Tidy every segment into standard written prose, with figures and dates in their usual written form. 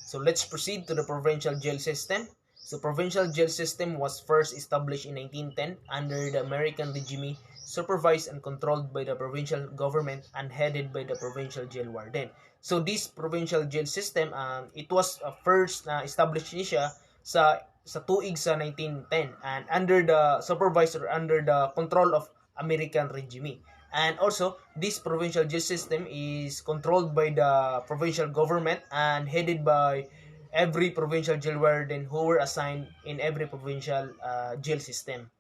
So let's proceed to the provincial jail system. So provincial jail system was first established in 1910 under the American regime, supervised and controlled by the provincial government and headed by the provincial jail warden. So this provincial jail system, it was first established siya sa tuig sa 1910 and under the supervisor, under the control of American regime. And also, this provincial jail system is controlled by the provincial government and headed by every provincial jail warden who were assigned in every provincial jail system.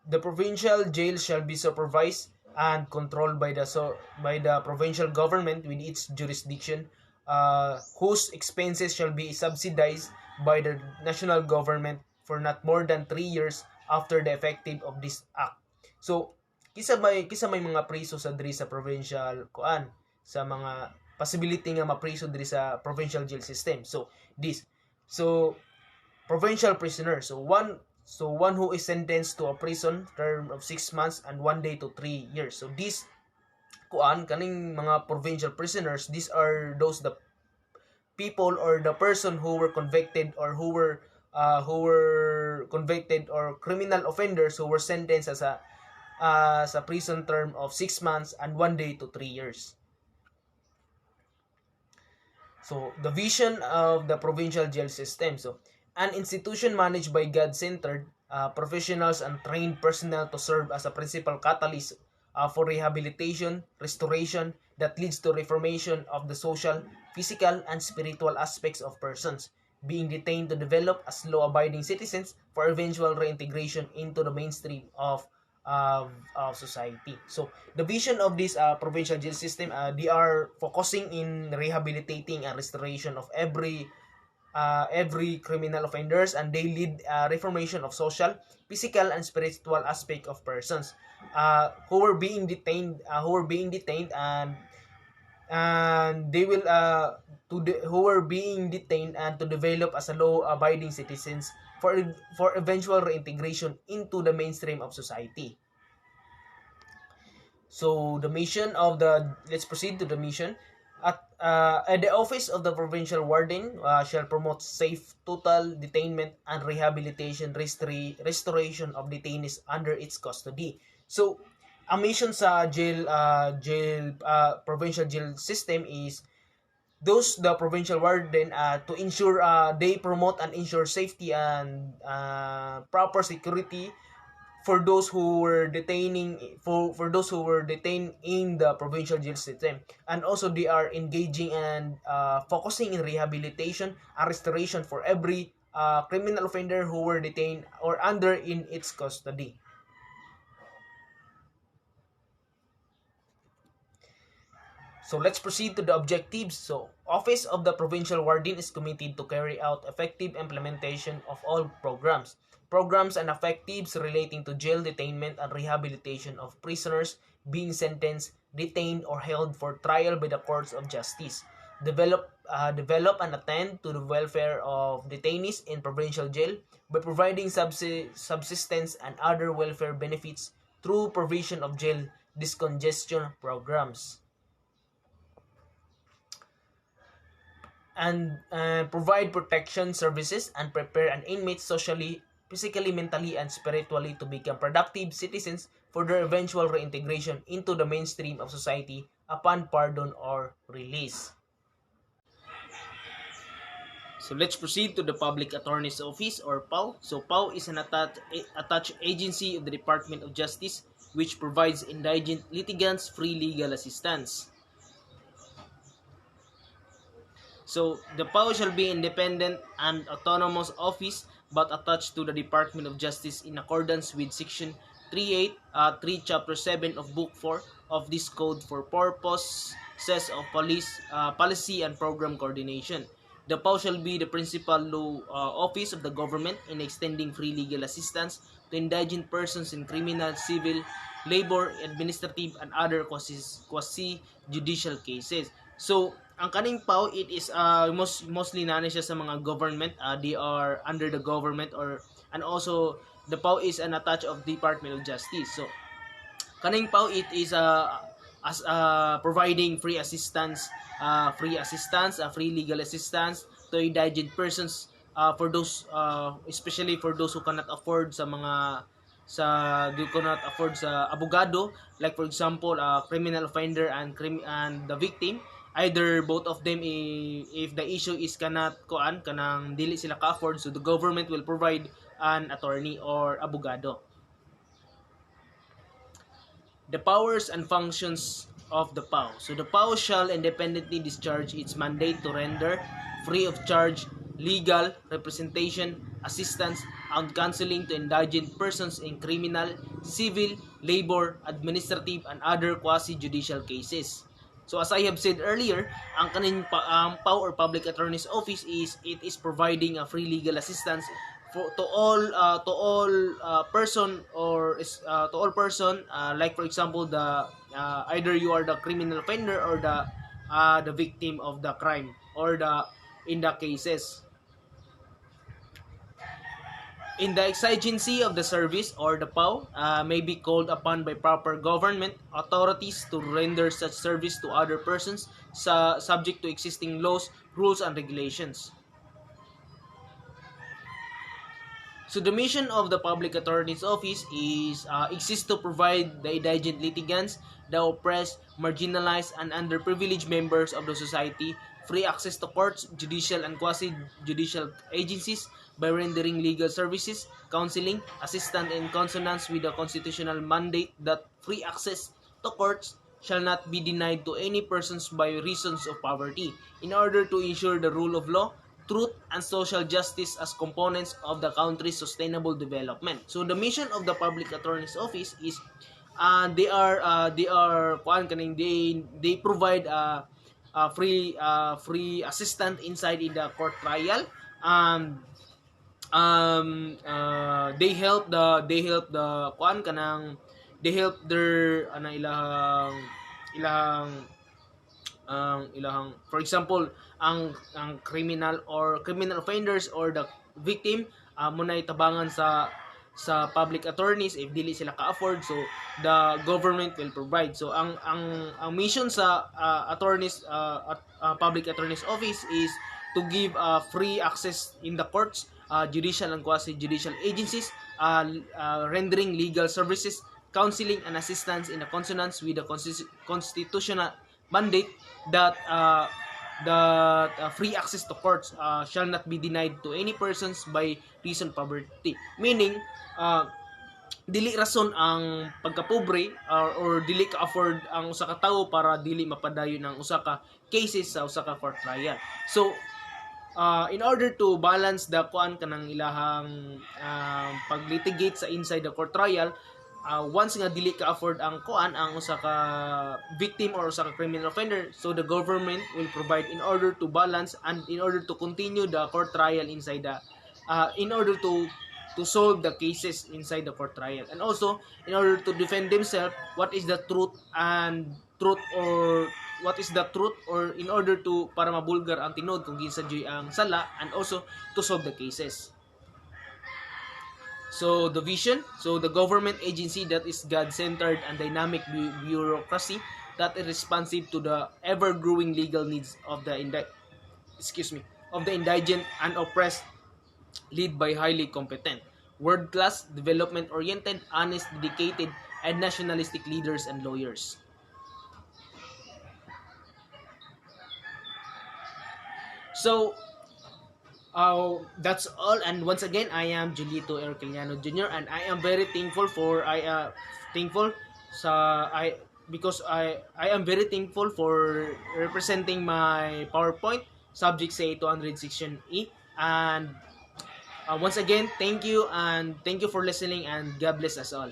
The provincial jail shall be supervised and controlled by the provincial government with its jurisdiction, whose expenses shall be subsidized by the national government for not more than 3 years after the effective of this act. So kisa may mga priso sa diri sa provincial sa mga possibility nga mapriso diri sa provincial jail system. So provincial prisoner. So one who is sentenced to a prison term of 6 months and 1 day to 3 years. So this kaning mga provincial prisoners, these are the people or the person who were convicted or who were convicted or criminal offenders who were sentenced as a prison term of 6 months and 1 day to 3 years. So the vision of the provincial jail system. So an institution managed by God-centered professionals and trained personnel to serve as a principal catalyst for rehabilitation, restoration that leads to reformation of the social, physical, and spiritual aspects of persons being detained to develop as law-abiding citizens for eventual reintegration into the mainstream of society. So the vision of this provincial jail system, they are focusing in rehabilitating and restoration of every criminal offenders, and they lead reformation of social, physical, and spiritual aspect of persons who were being detained and they will who were being detained and to develop as a law-abiding citizens for eventual reintegration into the mainstream of society. So the mission of let's proceed to the mission. At the office of the provincial warden shall promote safe, total detainment and rehabilitation, restoration of detainees under its custody. So ang mission sa provincial jail system is the provincial warden to ensure they promote and ensure safety and proper security for those who were detained in the provincial jail system, and also they are engaging and focusing in rehabilitation and restoration for every criminal offender who were detained or under in its custody. So let's proceed to the objectives. So Office of the Provincial Warden is committed to carry out effective implementation of all programs and objectives relating to jail detainment and rehabilitation of prisoners being sentenced, detained, or held for trial by the courts of justice. Develop and attend to the welfare of detainees in provincial jail by providing subsistence and other welfare benefits through provision of jail discongestion programs. And provide protection services and prepare an inmate socially, physically, mentally, and spiritually to become productive citizens for their eventual reintegration into the mainstream of society upon pardon or release. So let's proceed to the Public Attorney's Office, or PAO. So PAO is an attached agency of the Department of Justice which provides indigent litigants free legal assistance. So the PAO shall be independent and autonomous office but attached to the Department of Justice in accordance with Section 3 Chapter 7 of Book 4 of this Code for purposes of policy and program coordination. The PAO shall be the principal law office of the government in extending free legal assistance to indigent persons in criminal, civil, labor, administrative, and other quasi-judicial cases. So, ang kaning PAO, it is mostly nana siya sa mga government. They are under the government and also the PAO is an attached of Department of Justice. So, kaning PAO, it is as providing free assistance, free legal assistance to indigent persons, for those especially for those who cannot afford do cannot afford sa abogado, like for example criminal offender and the victim, either both of them, if the issue is kanang dili sila ka afford, so the government will provide an attorney or abogado. The powers and functions of the PAO. So the PAO shall independently discharge its mandate to render free of charge legal representation, assistance, and counseling to indigent persons in criminal, civil, labor, administrative, and other quasi-judicial cases. So as I have said earlier, ang PAO or Public Attorney's Office is providing a free legal assistance to all person, or to all person, like for example the either you are the criminal offender or the victim of the crime or in the cases. In the exigency of the service, or the PAO may be called upon by proper government authorities to render such service to other persons subject to existing laws, rules, and regulations. So the mission of the Public Attorney's Office exists to provide the indigent litigants, the oppressed, marginalized, and underprivileged members of the society free access to courts, judicial, and quasi-judicial agencies by rendering legal services, counseling, assistance in consonance with the constitutional mandate that free access to courts shall not be denied to any persons by reasons of poverty, in order to ensure the rule of law, truth, and social justice as components of the country's sustainable development. So the mission of the Public Attorney's Office is they provide free assistance inside in the court trial. They help their ilahang for example ang criminal offenders or the victim, muna tabangan sa public attorneys if dili sila ka-afford, so the government will provide. So ang mission sa public attorney's office is to give free access in the courts, judicial and quasi-judicial agencies, rendering legal services, counseling, and assistance in consonance with the constitutional mandate that free access to courts shall not be denied to any persons by reason of poverty. Meaning, dili rason ang pagkapobre or dili ka afford ang usa ka tawo para dili mapadayon ang usa ka cases sa usa ka court trial. So, in order to balance the kanang ilahang paglitigate sa inside the court trial, once nga dili ka afford ang usa ka victim or usa ka criminal offender, so the government will provide in order to balance and in order to continue the court trial inside in order to solve the cases inside the court trial, and also in order to defend themselves what is the truth or in order to para mabulgar ang tinod kung kinsa joy ang sala, and also to solve the cases. So the vision, so the government agency that is God-centered and dynamic bureaucracy that is responsive to the ever-growing legal needs of the indigent and oppressed, led by highly competent, world-class, development-oriented, honest, dedicated, and nationalistic leaders and lawyers. So that's all, and once again, I am Julieto ORQUILLANO Jr. and I am very thankful I am very thankful for representing my PowerPoint subject Ca200 section E, and once again, thank you for listening, and God bless us all.